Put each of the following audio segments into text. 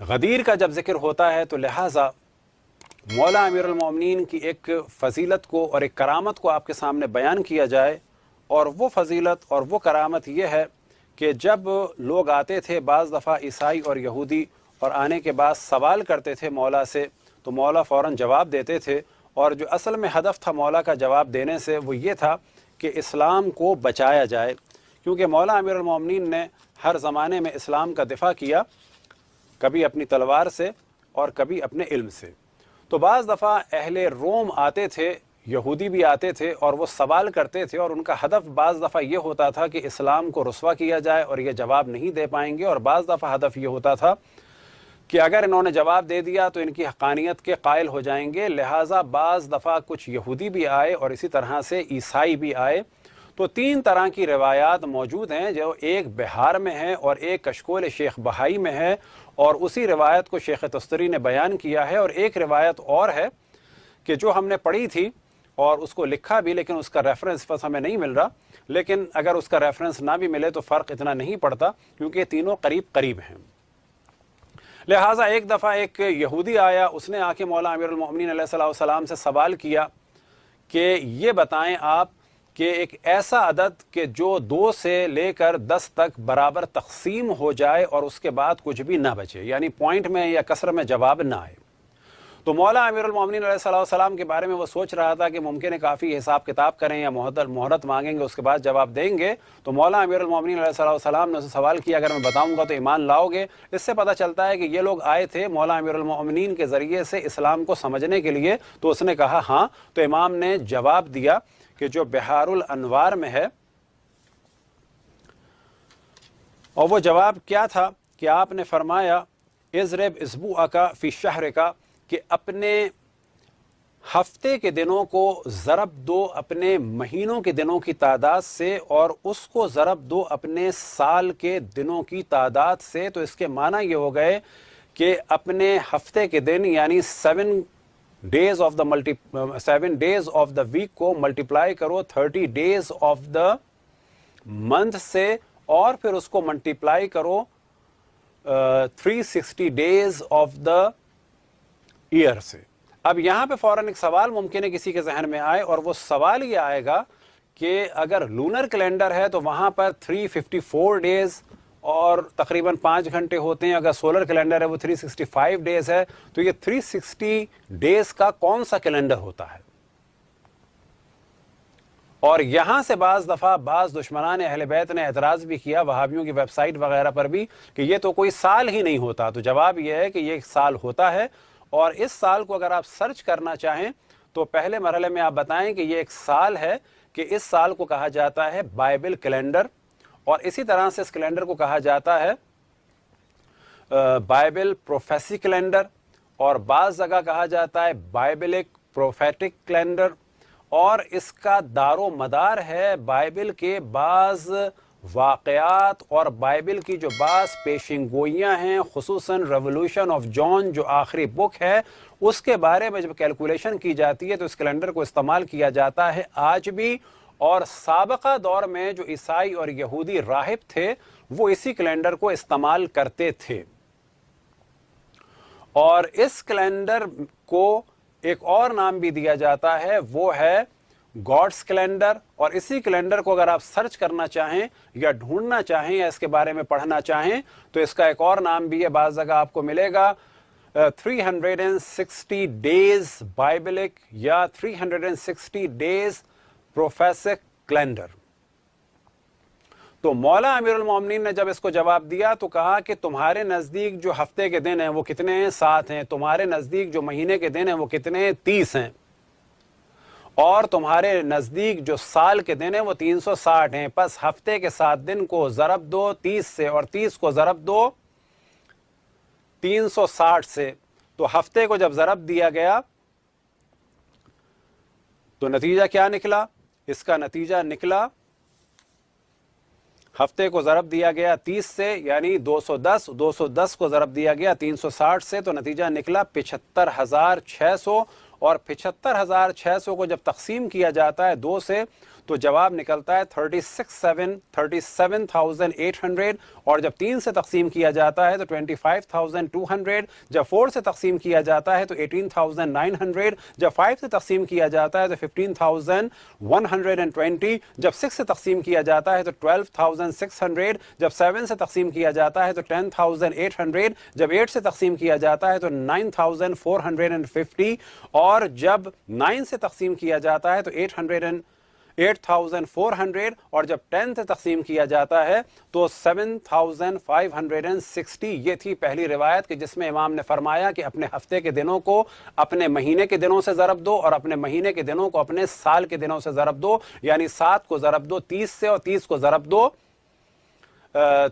غدیر کا جب ذکر ہوتا ہے تو لہٰذا مولا امیر المومنین کی ایک فضیلت کو اور ایک کرامت کو آپ کے سامنے بیان کیا جائے، اور وہ فضیلت اور وہ کرامت یہ ہے کہ جب لوگ آتے تھے بعض دفعہ عیسائی اور یہودی، اور آنے کے بعد سوال کرتے تھے مولا سے، تو مولا فوراً جواب دیتے تھے، اور جو اصل میں ہدف تھا مولا کا جواب دینے سے وہ یہ تھا کہ اسلام کو بچایا جائے، کیونکہ مولا امیر المومنین نے ہر زمانے میں اسلام کا دفاع کیا، کبھی اپنی تلوار سے اور کبھی اپنے علم سے۔ تو بعض دفعہ اہل روم آتے تھے، یہودی بھی آتے تھے، اور وہ سوال کرتے تھے، اور ان کا ہدف بعض دفعہ یہ ہوتا تھا کہ اسلام کو رسوا کیا جائے اور یہ جواب نہیں دے پائیں گے، اور بعض دفعہ ہدف یہ ہوتا تھا کہ اگر انہوں نے جواب دے دیا تو ان کی حقانیت کے قائل ہو جائیں گے، لہٰذا بعض دفعہ کچھ یہودی بھی آئے اور اسی طرح سے عیسائی بھی آئے۔ تو تین طرح کی روایات موجود ہیں، جو ایک بہار میں ہے اور ایک کشکول شیخ بہائی میں ہے، اور اسی روایت کو شیخ تستری نے بیان کیا ہے، اور ایک روایت اور ہے کہ جو ہم نے پڑھی تھی اور اس کو لکھا بھی، لیکن اس کا ریفرنس بس ہمیں نہیں مل رہا، لیکن اگر اس کا ریفرنس نہ بھی ملے تو فرق اتنا نہیں پڑتا، کیونکہ تینوں قریب قریب ہیں۔ لہٰذا ایک دفعہ ایک یہودی آیا، اس نے آ کے مولا امیر المومنین علیہ الصلوۃ والسلام سے سوال کیا کہ یہ بتائیں آپ کہ ایک ایسا عدد کہ جو 2 سے لے کر 10 تک برابر تقسیم ہو جائے اور اس کے بعد کچھ بھی نہ بچے، یعنی پوائنٹ میں یا کسر میں جواب نہ آئے۔ تو مولا امیر المومنین علیہ الصلوۃ والسلام کے بارے میں وہ سوچ رہا تھا کہ ممکن ہے کافی حساب کتاب کریں یا مہرت مانگیں گے، اس کے بعد جواب دیں گے۔ تو مولا امیر المومنین علیہ الصلوۃ والسلام نے اسے سوال کیا، اگر میں بتاؤں گا تو ایمان لاؤ گے؟ اس سے پتہ چلتا ہے کہ یہ لوگ آئے تھے مولا امیر المومنین کے ذریعے سے اسلام کو سمجھنے کے لیے۔ تو اس نے کہا ہاں۔ تو امام نے جواب دیا کہ جو بحار الانوار میں ہے، اور وہ جواب کیا تھا کہ آپ نے فرمایا اضرب اسبوعک فی شہرک، کہ اپنے ہفتے کے دنوں کو ضرب دو اپنے مہینوں کے دنوں کی تعداد سے، اور اس کو ضرب دو اپنے سال کے دنوں کی تعداد سے۔ تو اس کے معنی یہ ہو گئے کہ اپنے ہفتے کے دن یعنی 7 ڈیز آف دا ویک کو ملٹیپلائی کرو 30 ڈیز آف دا منتھ سے، اور پھر اس کو ملٹیپلائی کرو 360 ڈیز آف دا ایئر سے۔ اب یہاں پہ فوراً ایک سوال ممکن ہے کسی کے ذہن میں آئے، اور وہ سوال یہ آئے گا کہ اگر لونر کیلنڈر ہے تو وہاں پر 354 ڈیز اور تقریباً 5 گھنٹے ہوتے ہیں، اگر سولر کیلنڈر ہے وہ 365 ڈیز ہے، تو یہ 360 ڈیز کا کون سا کیلنڈر ہوتا ہے؟ اور یہاں سے بعض دفعہ بعض دشمنان اہل بیت نے اعتراض بھی کیا، وہابیوں کی ویب سائٹ وغیرہ پر بھی، کہ یہ تو کوئی سال ہی نہیں ہوتا۔ تو جواب یہ ہے کہ یہ ایک سال ہوتا ہے، اور اس سال کو اگر آپ سرچ کرنا چاہیں تو پہلے مرحلے میں آپ بتائیں کہ یہ ایک سال ہے، کہ اس سال کو کہا جاتا ہے بائبل کیلنڈر، اور اسی طرح سے اس کیلنڈر کو کہا جاتا ہے بائبل پروفیسی کیلنڈر، اور بعض جگہ کہا جاتا ہے بائبلک پروفیٹک کیلنڈر، اور اس کا دار و مدار ہے بائبل کے بعض واقعات اور بائبل کی جو بعض پیشن گوئیاں ہیں، خصوصاً ریولوشن آف جان جو آخری بک ہے، اس کے بارے میں جب کیلکولیشن کی جاتی ہے تو اس کیلنڈر کو استعمال کیا جاتا ہے آج بھی، اور سابقہ دور میں جو عیسائی اور یہودی راہب تھے وہ اسی کیلنڈر کو استعمال کرتے تھے۔ اور اس کیلنڈر کو ایک اور نام بھی دیا جاتا ہے، وہ ہے گاڈس کیلنڈر، اور اسی کیلنڈر کو اگر آپ سرچ کرنا چاہیں یا ڈھونڈنا چاہیں یا اس کے بارے میں پڑھنا چاہیں تو اس کا ایک اور نام بھی ہے، بعض جگہ آپ کو ملے گا 360 ڈیز بائبلک یا 360 ڈیز پروفیسک کیلنڈر۔ تو مولا امیر المومنین نے جب اس کو جواب دیا تو کہا کہ تمہارے نزدیک جو ہفتے کے دن ہیں وہ کتنے ہیں؟ 7 ہیں۔ تمہارے نزدیک جو مہینے کے دن ہیں وہ کتنے ہیں؟ 30 ہیں۔ اور تمہارے نزدیک جو سال کے دن ہیں وہ 360 ہیں۔ پس ہفتے کے 7 دن کو ضرب دو 30 سے، اور 30 کو ضرب دو 360 سے۔ تو ہفتے کو جب ضرب دیا گیا تو نتیجہ کیا نکلا؟ اس کا نتیجہ نکلا، ہفتے کو ضرب دیا گیا 30 سے یعنی 210، 210 کو ضرب دیا گیا 360 سے، تو نتیجہ نکلا 75,600، اور 75,600 کو جب تقسیم کیا جاتا ہے 2 سے تو جواب نکلتا ہے 37,800 اور جب 3 سے تقسیم کیا جاتا ہے تو 25,200 جب 4 سے تقسیم کیا جاتا ہے تو 18,900 جب 5 سے تقسیم کیا جاتا ہے تو 15,120 جب 6 سے تقسیم کیا جاتا ہے تو 12,600 جب 7 سے تقسیم کیا جاتا ہے تو 10,800 جب 8 سے تقسیم کیا جاتا ہے تو 9,450 اور جب 9 سے تقسیم کیا جاتا ہے تو 8,400 اور جب 10 سے تقسیم کیا جاتا ہے تو 7,560. یہ تھی پہلی روایت کہ جس میں امام نے فرمایا کہ اپنے ہفتے کے دنوں کو اپنے مہینے کے دنوں سے ضرب دو اور اپنے مہینے کے دنوں کو اپنے سال کے دنوں سے ضرب دو، یعنی 7 کو ضرب دو 30 سے اور 30 کو ضرب دو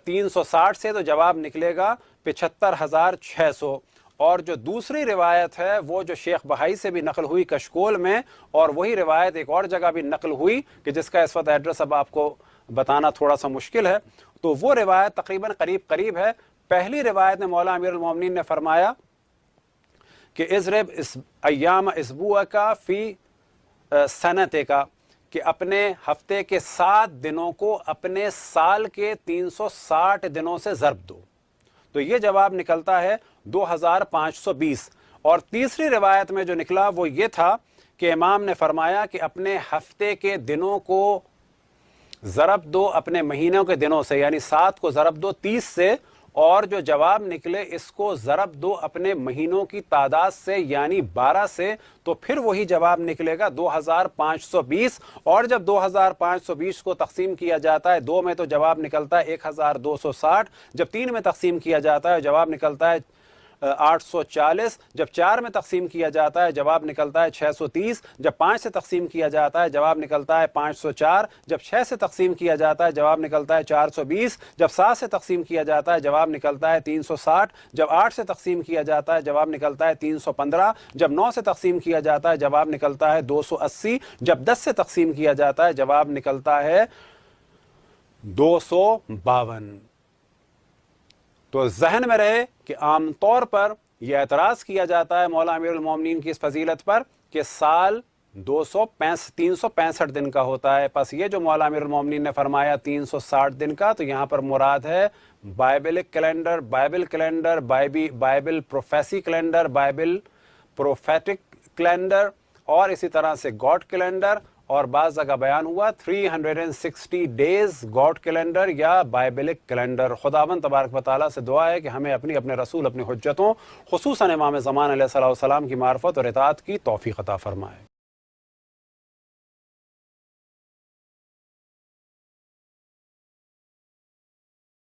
360 سے، تو جواب نکلے گا 75,600. اور جو دوسری روایت ہے وہ جو شیخ بہائی سے بھی نقل ہوئی کشکول میں، اور وہی روایت ایک اور جگہ بھی نقل ہوئی کہ جس کا اس وقت ایڈریس اب آپ کو بتانا تھوڑا سا مشکل ہے، تو وہ روایت تقریباً قریب ہے. پہلی روایت میں مولا امیر المومنین نے فرمایا کہ اضرب ایام اسبوعک فی سنتک، کہ اپنے ہفتے کے 7 دنوں کو اپنے سال کے 360 دنوں سے ضرب دو، تو یہ جواب نکلتا ہے 2,520. اور تیسری روایت میں جو نکلا وہ یہ تھا کہ امام نے فرمایا کہ اپنے ہفتے کے دنوں کو ضرب دو اپنے مہینوں کے دنوں سے، یعنی 7 کو ضرب دو 30 سے، اور جو جواب نکلے اس کو ضرب دو اپنے مہینوں کی تعداد سے یعنی 12 سے، تو پھر وہی جواب نکلے گا 2,520. اور جب 2,520 کو تقسیم کیا جاتا ہے 2 میں تو جواب نکلتا ہے 1,260، جب 3 میں تقسیم کیا جاتا ہے جواب نکلتا ہے 840، جب 4 میں تقسیم کیا جاتا ہے جواب نکلتا ہے 630، جب 5 سے تقسیم کیا جاتا ہے جواب نکلتا ہے 504، جب 6 سے تقسیم کیا جاتا ہے جواب نکلتا ہے 420، جب 7 سے تقسیم کیا جاتا ہے جواب نکلتا ہے 360، جب 8 سے تقسیم کیا جاتا ہے جواب نکلتا ہے 315، جب 9 سے تقسیم کیا جاتا ہے جواب نکلتا ہے 280، جب 10 سے تقسیم کیا جاتا ہے جواب نکلتا ہے 252. تو ذہن میں رہے کہ عام طور پر یہ اعتراض کیا جاتا ہے مولا امیر المومنین کی اس فضیلت پر کہ سال 365 دن کا ہوتا ہے، پس یہ جو مولا امیر المومنین نے فرمایا 360 دن کا، تو یہاں پر مراد ہے biblical calendar, Bible prophecy calendar, Bible prophetic calendar, اور اسی طرح سے گاڈ کیلنڈر، اور بعض جگہ بیان ہوا 360 ڈیز گاڈ کیلنڈر یا بائبلک کیلنڈر. خداوند تبارک و تعالیٰ سے دعا ہے کہ ہمیں اپنے رسول اپنی حجتوں خصوصاً امام زمان علیہ السلام کی معرفت اور اطاعت کی توفیق عطا فرمائے.